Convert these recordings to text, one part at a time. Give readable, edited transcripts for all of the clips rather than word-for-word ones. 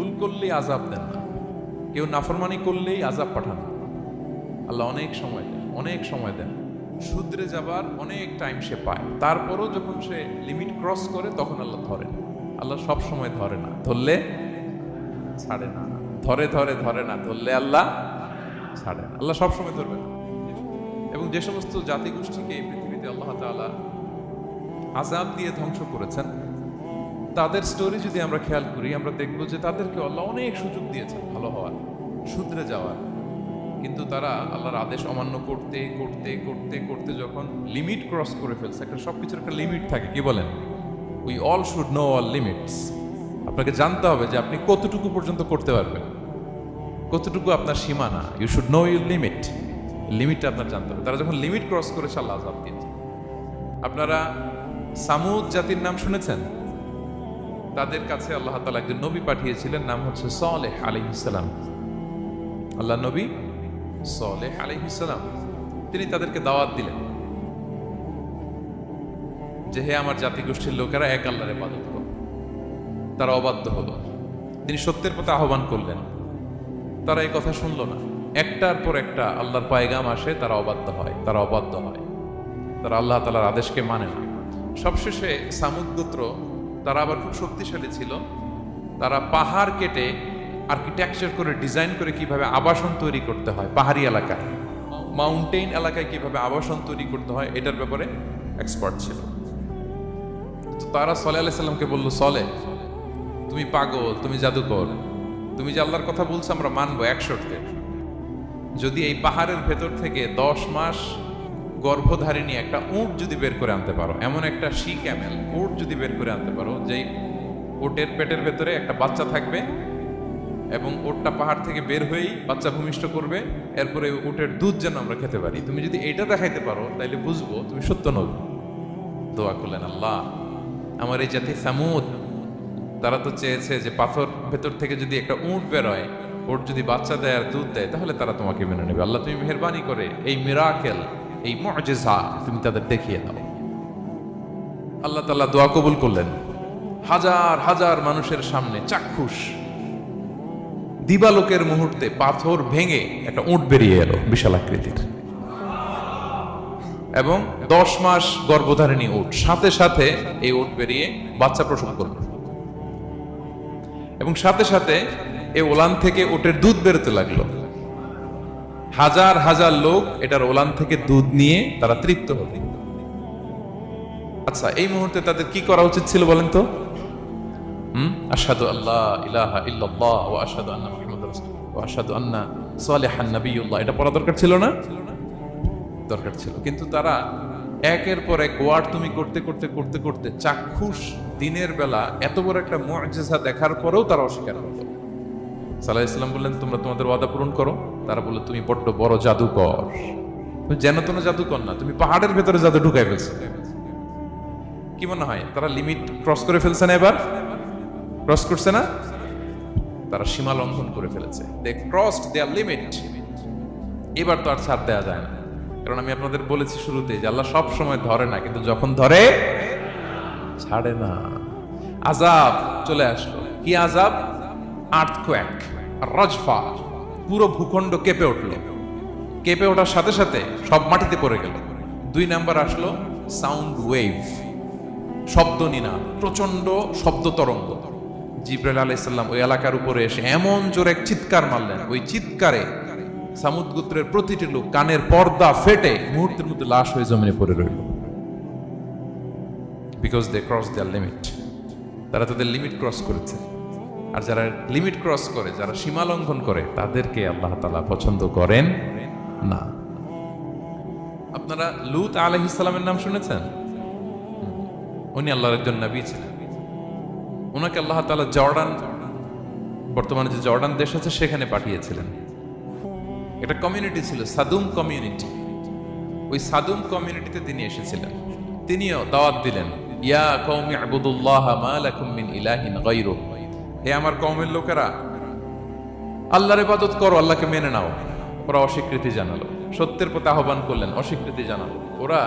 ভুল করলেই আযাব দেন না, কেউ নাফরমানি করলেই আযাব পাঠান না। আল্লাহ অনেক সময় দেন, অনেক সময় দেন, শুধরে যাবার অনেক টাইম সে পায়। তারপরও যখন সে লিমিট ক্রস করে তখন আল্লাহ ধরেন। আল্লাহ সব সময় ধরে না, ধরলে ছাড়ে না, ধরে ধরে ধরে না, ধরলে আল্লাহ ছাড়ে না। আল্লাহ সব সময় ধরবে না। এবং যে সমস্ত জাতিগোষ্ঠীকে এই পৃথিবীতে আল্লাহ তাআলা আযাব দিয়ে ধ্বংস করেছেন, তাদের স্টোরি যদি আমরা খেয়াল করি, আমরা দেখবো যে তাদেরকে আল্লাহ অনেক সুযোগ দিয়েছেন ভালো হওয়ার, শুধরে যাওয়ার। কিন্তু তারা আল্লাহর আদেশ অমান্য করতে করতে করতে করতে যখন লিমিট ক্রস করে ফেলছে, একটা সবকিছুর একটা লিমিট থাকে, কি বলেন? We all should know all limits. আপনাকে জানতে হবে যে আপনি কতটুকু পর্যন্ত করতে পারবেন, কতটুকু আপনার সীমানা। You should know your limit. লিমিটটা আপনার জানতে হবে। তারা যখন লিমিট ক্রস করেছে আল্লাহ আযাব দিয়েছে। আপনারা সামুদ জাতির নাম শুনেছেন? তাদের কাছে আল্লাহ তাআলা একজন নবী পাঠিয়েছিলেন, নাম হচ্ছে সালেহ আলাইহিস সালাম। আল্লাহ নবী সালেহ আলাইহিস সালাম, তিনি তাদেরকে দাওয়াত দিলেন যে হে আমার জাতিগোষ্ঠীর লোকেরা, এক আল্লাহর ইবাদত করো। তারা অবাধ্য হলো। তিনি সত্যের পথে আহ্বান করলেন, তারা এই কথা শুনলো না। একটার পর একটা আল্লাহর পায়গাম আসে, তারা অবাধ্য হয়, তারা অবাধ্য হয়, তারা আল্লাহ তাআলার আদেশকে মানে না। সবশেষে সামুদ গোত্র, তারা আবার খুব শক্তিশালী ছিল। তারা পাহাড় কেটে আর্কিটেকচার করে ডিজাইন করে কিভাবে আবাসন তৈরি করতে হয়, পাহাড়ি এলাকায়, মাউন্টেইন এলাকায় কিভাবে আবাসন তৈরি করতে হয়, এটার ব্যাপারে এক্সপার্ট ছিল। তো তারা সালেহ আলাইহিস সালামকে বলল, সালেহ, তুমি পাগল, তুমি জাদুকর, তুমি যে আল্লাহর কথা বলছো আমরা মানবো এক শর্তে। যদি এই পাহাড়ের ভেতর থেকে 10 মাস গর্ভধারিণী একটা উট যদি বের করে আনতে পারো, এমন একটা শি ক্যামেল উট যদি বের করে আনতে পারো, যেই উটের পেটের ভেতরে একটা বাচ্চা থাকবে এবং উটটা পাহাড় থেকে বের হয়েই বাচ্চা ভূমিষ্ঠ করবে, এরপরে উটের দুধ যেন আমরা খেতে পারি, তুমি যদি এইটা দেখাইতে পারো তাইলে বুঝবো তুমি সত্য নবী। দোয়া করলেন, আল্লাহ আমার এই জাতি সামুদ, তারা তো চেয়েছে যে পাথর ভেতর থেকে যদি একটা উট বেরোয়, উট যদি বাচ্চা দেয় আর দুধ দেয়, তাহলে তারা তোমাকে মেনে নেবে। আল্লাহ তুমি মেহেরবানি করে এই মিরাকেল, এই মুআজিজা তুমি তাদের দেখিয়ে দাও। আল্লাহ তাআলা দোয়া কবুল করলেন। হাজার হাজার মানুষের সামনে চাক্ষুষ দিবালোকের মুহূর্তে পাথর ভেঙে একটা উট বেরিয়ে এলো বিশাল আকৃতির, এবং 10 মাস গর্ভধারিণী উট, সাথে সাথে এই উট বেরিয়ে বাচ্চা প্রসব করল, এবং সাথে সাথে এই ওলান থেকে উটের দুধ বেরোতে লাগলো। হাজার হাজার লোক এটার ওলান থেকে দুধ নিয়ে তারা তৃপ্ত হল। আচ্ছা, এই মুহূর্তে তাদের কি করা উচিত ছিল বলেন তো? আশহাদু আল্লা ইলাহা ইল্লাল্লাহ ওয়া আশহাদু আন্না মুহাম্মাদুর রাসূলুল্লাহ ওয়া আশহাদু আন্না সালিহান নাবিয়্যুল্লাহ, এটা পড়া দরকার ছিল না? দরকার ছিল। কিন্তু তারা একের পর এক ওয়ার্ড তুমি করতে করতে করতে করতে চাক্ষুষ দিনের বেলা এত বড় একটা মুআজিজা দেখার পরেও তারা অস্বীকার করলো। সাল্লাল্লাহু আলাইহি ওয়াসাল্লাম বললেন, তোমরা তোমাদের ওয়াদা পূরণ করো। তারা বলল, তুমি বড্ড বড় জাদুকর, তুমি যেন তেন জাদুকর না, তুমি পাহাড়ের ভেতরে জাদু ঢুকাই ফেলছো। কি মনে হয় তারা লিমিট ক্রস করে ফেলছে না? এবার ক্রস করছে না? তারা সীমা লঙ্ঘন করে ফেলেছে। দে ক্রসড দেয়ার লিমিট। এবার তো আর ছাড় দেওয়া যায় না, কারণ আমি আপনাদের বলেছি শুরুতে যে আল্লাহ সব সময় ধরে না, কিন্তু যখন ধরে ছাড়ে না। আযাব চলে আসলো। কি আযাব? আর্থকোয়েক, রাজফা, পুরো ভূখণ্ড কেঁপে উঠলো। কেঁপে ওঠার সাথে সাথে সব মাটিতে পড়ে গেল। 2 নাম্বার আসলো সাউন্ড ওয়েভ, শব্দ নিনাদ, প্রচন্ড শব্দ তরঙ্গ। জিবরাইল আলাইহিস সালাম ওই এলাকার উপরে এসে এমন জোরে এক চিৎকার মারলেন, ওই চিৎকারে সামুদ গোত্রের প্রতিটি লোক কানের পর্দা ফেটে মুহূর্তের মধ্যে লাশ হয়ে জমিনে পড়ে রইল। Because they cross their limit. তারা তাদের লিমিট ক্রস করেছে। আর যারা লিমিট ক্রস করে, যারা সীমা লঙ্ঘন করে, তাদেরকে আল্লাহ তাআলা পছন্দ করেন না। আপনারা লূত আলাইহিস সালামের নাম শুনেছেন? উনি আল্লাহর একজন নবী ছিলেন। ওনাকে আল্লাহ তাআলা জর্ডান, বর্তমানে যে জর্ডান দেশ আছে সেখানে পাঠিয়েছিলেন। একটা কমিউনিটি ছিল সাদুম কমিউনিটি। ওই সাদুম কমিউনিটিতে তিনি এসেছিলেন। তিনিও দাওয়াত দিলেন, ইয়া কওমি ইবুদুল্লাহ মা লাকুম মিন ইলাহিন গায়রুহু, হে আমার কওমের লোকেরা, আল্লাহর ইবাদত করো, আল্লাহকে মেনে নাও। ওরা অস্বীকৃতি জানালো। সত্যের পথে আহ্বান করলেন, অস্বীকৃতি জানালো। ওরা,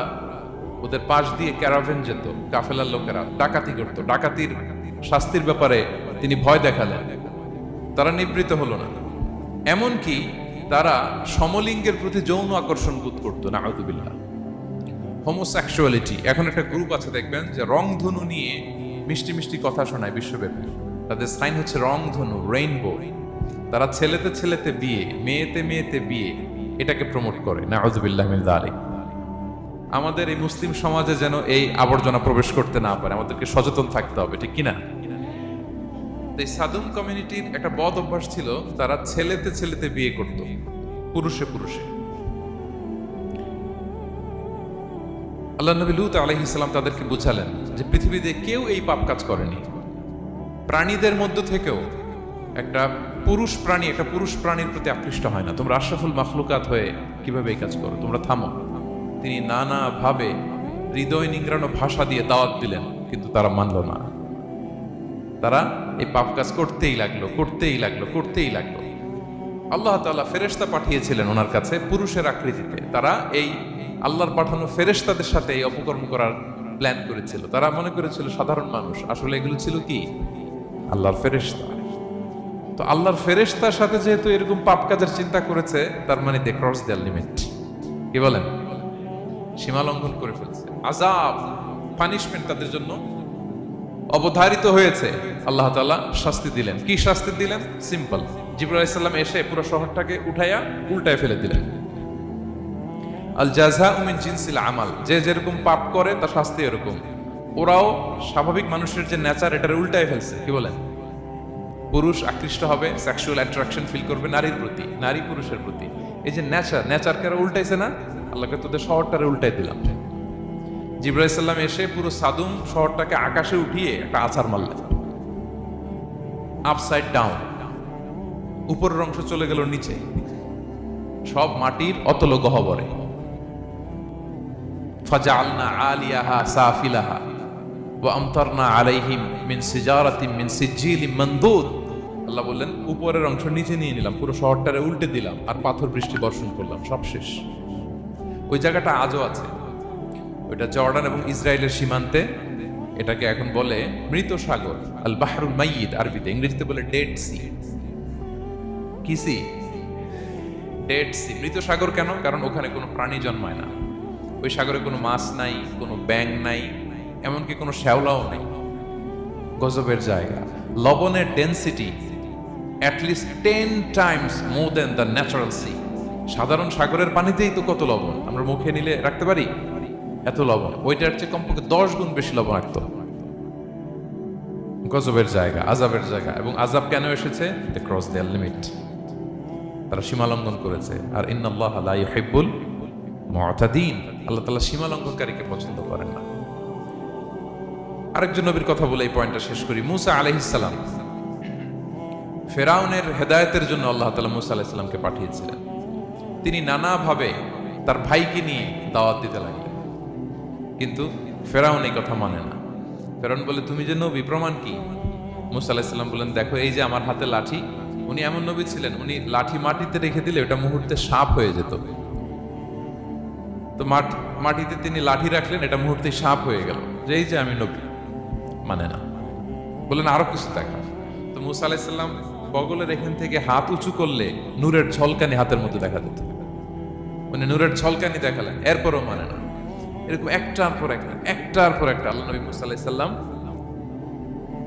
ওদের পাশ দিয়ে ক্যারাভেন যেত, কাফেলার লোকেরা ডাকাতি করত। ডাকাতির শাস্তির ব্যাপারে তিনি ভয় দেখালেন। তারা নিবৃত হলো না। এমনকি তারা সমলিঙ্গের প্রতি যৌন আকর্ষণ বোধ করতো, নাউযুবিল্লাহ। হোমোসেক্সুয়ালিটি, এখন একটা গ্রুপ আছে দেখবেন যে রংধনু নিয়ে মিষ্টি মিষ্টি কথা শোনায় বিশ্বব্যাপী। তাদের সাইন হচ্ছে রংধনু, রেইনবো। তারা ছেলেতে ছেলেতে বিয়ে, মেয়েতে মেয়েতে বিয়ে, এটাকে প্রমোট করে, নাউযুবিল্লাহ মিন যালিক। আমাদের এই মুসলিম সমাজে যেন এই আবর্জনা প্রবেশ করতে না পারে, আমাদেরকে সচেতন থাকতে হবে, ঠিক কিনা? এই সাদুম কমিউনিটির একটা বদ অভ্যাস ছিল, তারা ছেলেতে ছেলেতে বিয়ে করত, পুরুষে পুরুষে। আল্লাহ নবী লূত আলাইহিস সালাম তাদেরকে বুঝালেন যে পৃথিবীতে কেউ এই পাপ কাজ করেনি। প্রাণীদের মধ্য থেকেও একটা পুরুষ প্রাণীর প্রতি আকৃষ্ট হয় না। তোমরা আশরাফুল মাখলুকাত হয়ে কিভাবে এই কাজ করো, তোমরা থামো। তিনি নানাভাবে হৃদয় নিংড়ানো ভাষা দিয়ে দাওয়াত দিলেন, কিন্তু তারা মানল না। তারা এই পাপ কাজ করতেই লাগলো। আল্লাহ তাআলা ফেরেশতা পাঠিয়েছিলেন ওনার কাছে পুরুষের আকৃতিতে। তারা এই আল্লাহর পাঠানো ফেরেশতাদের সাথে এই অপকর্ম করার প্ল্যান করেছিল। তারা মনে করেছিল সাধারণ মানুষ, আসলে এগুলো ছিল কি আল্লাহর ফেরেশতা। তো আল্লাহর ফেরেশতার সাথে যেহেতু এরকম পাপ কাজের চিন্তা করেছে, তার মানে দে ক্রস দ্য লিমিট। কি বলেন? সীমা লঙ্ঘন করে ফেলছে। আযাব, পানিশমেন্ট তাদের জন্য অবধারিত হয়েছে। আল্লাহ তাআলা শাস্তি দিলেন। কি শাস্তি দিলেন? সিম্পল। জিবরাইল আলাইহিস সালাম এসে পুরো শহরটাকে উল্টায় ফেলে দিলেন। আল জাযাউ মিন জিনসিল আমাল, যে যেরকম পাপ করে তার শাস্তি এরকম। ওরাও স্বাভাবিক মানুষের যে নেচার, এটার উল্টায় ফেলছে। কি বলেন? পুরুষ আকৃষ্ট হবে, সেক্সুয়াল অ্যাট্রাকশন ফিল করবে নারীর প্রতি, নারী পুরুষের প্রতি। এই যে নেচারকে উল্টাইছে না, আল্লাহকে তোদের শহরটারে উল্টাই দিলাম। জিবরাইল আলাইহিস সালাম এসে পুরো সাদুম শহরটাকে আকাশে উঠিয়ে একটা আছাড় মারলেন, আপসাইড ডাউন। উপরের অংশ চলে গেল নিচে, সব মাটির অতল গহ্বরে। ফাজআলনা আলিয়াহা সাফিলাহা ওয়া আমতারনা আলাইহিম মিন সিজারাতিন মিন সিজিলিম মানদুদ। আল্লাহ বললেন উপরের অংশ নিচে নিয়ে নিলাম, পুরো শহরটারে উল্টে দিলাম, আর পাথর বৃষ্টি বর্ষণ করলাম, সব শেষ। ওই জায়গাটা আজও আছে, ওইটা জর্ডান এবং ইসরায়েলের সীমান্তে। এটাকে এখন বলে মৃত সাগর, আল বাহরুল মাইয়িত আরবিতে, ইংরেজিতে বলে ডেড সি। কি সি? Dead sea. মৃত সাগর কেন? কারণ ওখানে কোনো প্রাণী জন্মায় না। ওই সাগরে কোনো মাছ নাই, কোনো ব্যাঙ নাই, এমনকি কোনো শ্যাওলাও নেই। গজবের জায়গা। লবণের density at least 10 times more than the natural sea. সাধারণ সাগরের পানিতেই তো কত লবণ, আমরা মুখে নিলে রাখতে পারি এত লবণ। ওইটার চেয়ে কমপক্ষে 10 গুণ বেশি লবণাক্ত। গজবের জায়গা, আযাবের জায়গা। এবং আযাব কেন এসেছে? দে ক্রস দেয়ার লিমিট, তারা সীমা লঙ্ঘন করেছে। আর ইন্নাল্লাহা লা ইউহিব্বুল মুআতাদিন, আল্লাহ তাআলা সীমা লঙ্ঘনকারীকে পছন্দ করেন না। আরেকজন নবীর কথা বলে এই পয়েন্টটা শেষ করি। মূসা আলাইহিস সালাম, ফেরাউনের হেদায়েতের জন্য আল্লাহ তাআলা মূসা আলাইহিস সালামকে পাঠিয়েছিলেন। তিনি নানাভাবে তার ভাইকে নিয়ে দাওয়াত দিতে লাগলেন, কিন্তু ফেরাউন এই কথা মানে না। ফেরাউন বলে তুমি যে নবী, প্রমাণ কি? মূসা আলাইহিস সালাম বলেন দেখো, এই যে আমার হাতে লাঠি। উনি এমন নবী ছিলেন, উনি লাঠি মাটিতে রেখে দিলে ওটা মুহূর্তে সাপ হয়ে যেত। তো মাটিতে তিনি লাঠি রাখলেন, এটা মুহূর্তে সাপ হয়ে গেল, যে এই যে আমি নবী। মানে না, বলেন আরো কিছু দেখা। তো মূসা আলাইহিস সালাম বগলের এখান থেকে হাত উঁচু করলে নূরের ঝলকানি হাতের মধ্যে দেখা যেত, মানে নূরের ঝলকানি দেখালেন, এরপরও মানে না। এরকম একটার পর একটা আল্লাহ নবী মূসা আলাইহিস সালাম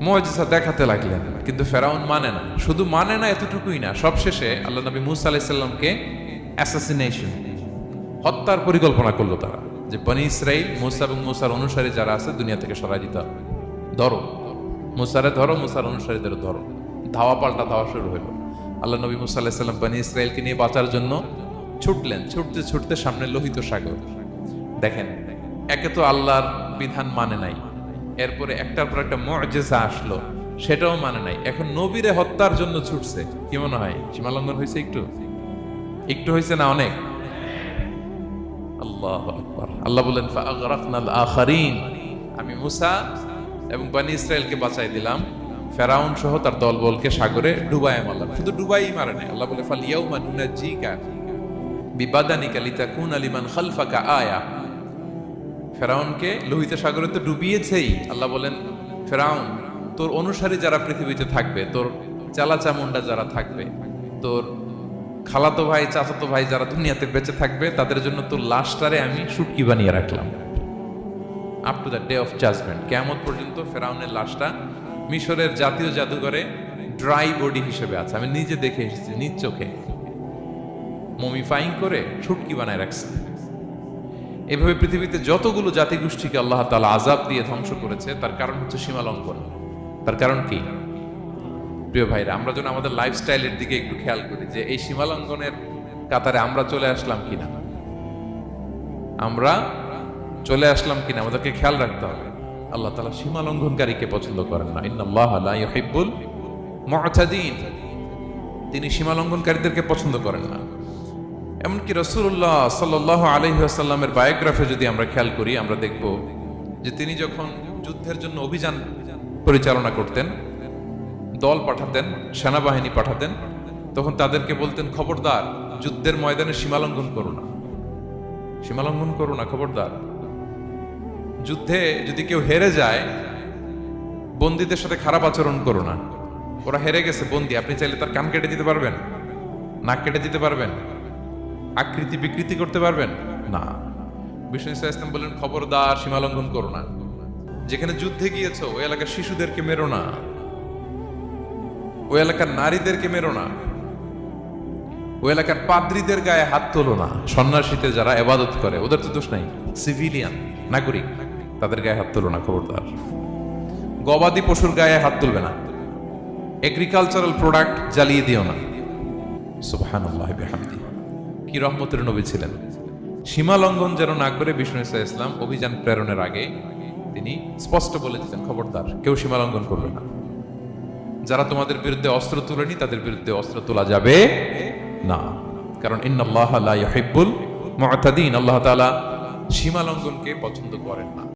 মুআজিজা দেখাতে লাগলেন, কিন্তু ফেরাউন মানে না। শুধু মানে না এতটুকুই না, সবশেষে আল্লাহ নবী মূসা আলাইহিস সালামকে অ্যাসাসিনেশন, হত্যার পরিকল্পনা করলো তারা, যে বনি ইসরাইল, মূসা এবং মূসার অনুসারী যারা আছে দুনিয়া থেকে সরাই দিতে হবে। ধরো মূসারে, ধরো মূসার অনুসারীদের ধরো। ধাওয়া পাল্টা ধাওয়া শুরু হলো। আল্লাহ নবী মূসা আলাইহিস সালাম বনি ইসরাইলকে নিয়ে বাঁচার জন্য ছুটলেন। ছুটতে ছুটতে সামনে লোহিত সাগর। দেখেন, একে তো আল্লাহর বিধান মানে নাই, এরপরে একটার পর একটা মুআজিজা আসলো, সেটাও মানে নাই। এখন নবীরে হত্যার জন্য ছুটছে। কি মনে হয় সীমা লঙ্ঘন হয়েছে? একটু হয়েছে না অনেক? আল্লাহু আকবার। আল্লাহ বলেন ফাআগরাকনাল আখারিন, আমি মূসা এবং বনি ইসরাইলকে বাঁচাই দিলাম, ফেরাউন সহ তার দলবলকে সাগরে ডুবায় মারলাম। শুধু ডুবাই মারে নাই, আল্লাহ বলে ফালিয়াউমা নুনাজ্জিকা বিবাদানিকা লিতাকুনা লিমান খালফাকা আয়া। ফেরাউনকে লোহিত সাগরে তো ডুবিয়েছেই। আল্লাহ বলেন ফেরাউন, তোর অনুসারী যারা পৃথিবীতে থাকবে, তোর চালাচামুন্ডা যারা থাকবে, তোর খালাতো ভাই চাচাতো ভাই যারা দুনিয়াতে বেঁচে থাকবে, তাদের জন্য তোর লাশটারে আমি শুটকি বানিয়ে রাখলাম। Up to the day of judgement, কিয়ামত পর্যন্ত ফেরাউনের লাশটা মিশরের জাতীয় জাদুঘরে ড্রাই বডি হিসেবে আছে। আমি নিজে দেখে এসেছি নিজ চোখে, মমিফাইং করে শুটকি বানায় রাখছে। এভাবে পৃথিবীতে যতগুলো জাতিগোষ্ঠীকে আল্লাহ তাআলা আযাব দিয়ে ধ্বংস করেছে, তার কারণ হচ্ছে সীমা লঙ্ঘন। তার কারণ কি? প্রিয় ভাইরা, আমরা যেন আমাদের লাইফস্টাইলের দিকে একটু খেয়াল করি যে এই সীমা লঙ্ঘনের কাতারে আমরা চলে আসলাম কিনা, আমরা চলে আসলাম কিনা আমাদেরকে খেয়াল রাখতে হবে। আল্লাহ তাআলা সীমা লঙ্ঘনকারীকে পছন্দ করেন না। ইন্নাল্লাহা লা ইউহিব্বুল মু'তাদিন, তিনি সীমা লঙ্ঘনকারীদেরকে পছন্দ করেন না। এমনকি রাসূলুল্লাহ সাল্লাল্লাহু আলাইহি ওয়াসাল্লামের বায়োগ্রাফি যদি আমরা খেয়াল করি, আমরা দেখব যে তিনি যখন যুদ্ধের জন্য অভিযান পরিচালনা করতেন, দল পাঠাতেন, সেনাবাহিনী পাঠাতেন, তখন তাদেরকে বলতেন, খবরদার যুদ্ধের ময়দানে সীমা লঙ্ঘন করো না, সীমা লঙ্ঘন করো না, খবরদার। যুদ্ধে যদি কেউ হেরে যায়, বন্দীদের সাথে খারাপ আচরণ করো না। ওরা হেরে গেছে বন্দী, আপনি চাইলে তার কান কেটে দিতে পারবেন, নাক কেটে দিতে পারবেন, আকৃতি বিকৃতি করতে পারবেন না। বিষ্ণু ইসলাম বললেন, খবরদার সীমা লঙ্ঘন করো না। যেখানে যুদ্ধে গিয়েছো ওই এলাকার শিশুদেরকে মেরো না, ওই এলাকার নারীদেরকে মেরো না, ওই এলাকার পাদ্রীদের গায়ে হাত তোলো না। সন্ন্যাসীতে যারা ইবাদত করে ওদের তো দোষ নাই, সিভিলিয়ান নাগরিক, তাদের গায়ে হাত তোলো না, খবরদার। গবাদি পশুর গায়ে হাত তুলবে না, এগ্রিকালচারাল প্রোডাক্ট জ্বালিয়ে দিও না। সুবহানাল্লাহি বিহামদিহি, কি রহমতের নবী ছিলেন। সীমা লঙ্ঘন যেন না করে বিষ্ণু ইসলাম অভিযান প্রেরণের আগে তিনি স্পষ্ট বলে দিতেন, খবরদার কেউ সীমা লঙ্ঘন করবে না। যারা তোমাদের বিরুদ্ধে অস্ত্র তুলেনি তাদের বিরুদ্ধে অস্ত্র তোলা যাবে না, কারণ ইন্নাল্লাহা লা ইউহিব্বুল মু'তাদিন, আল্লাহ তাআলা সীমা লঙ্ঘনকে পছন্দ করেন না।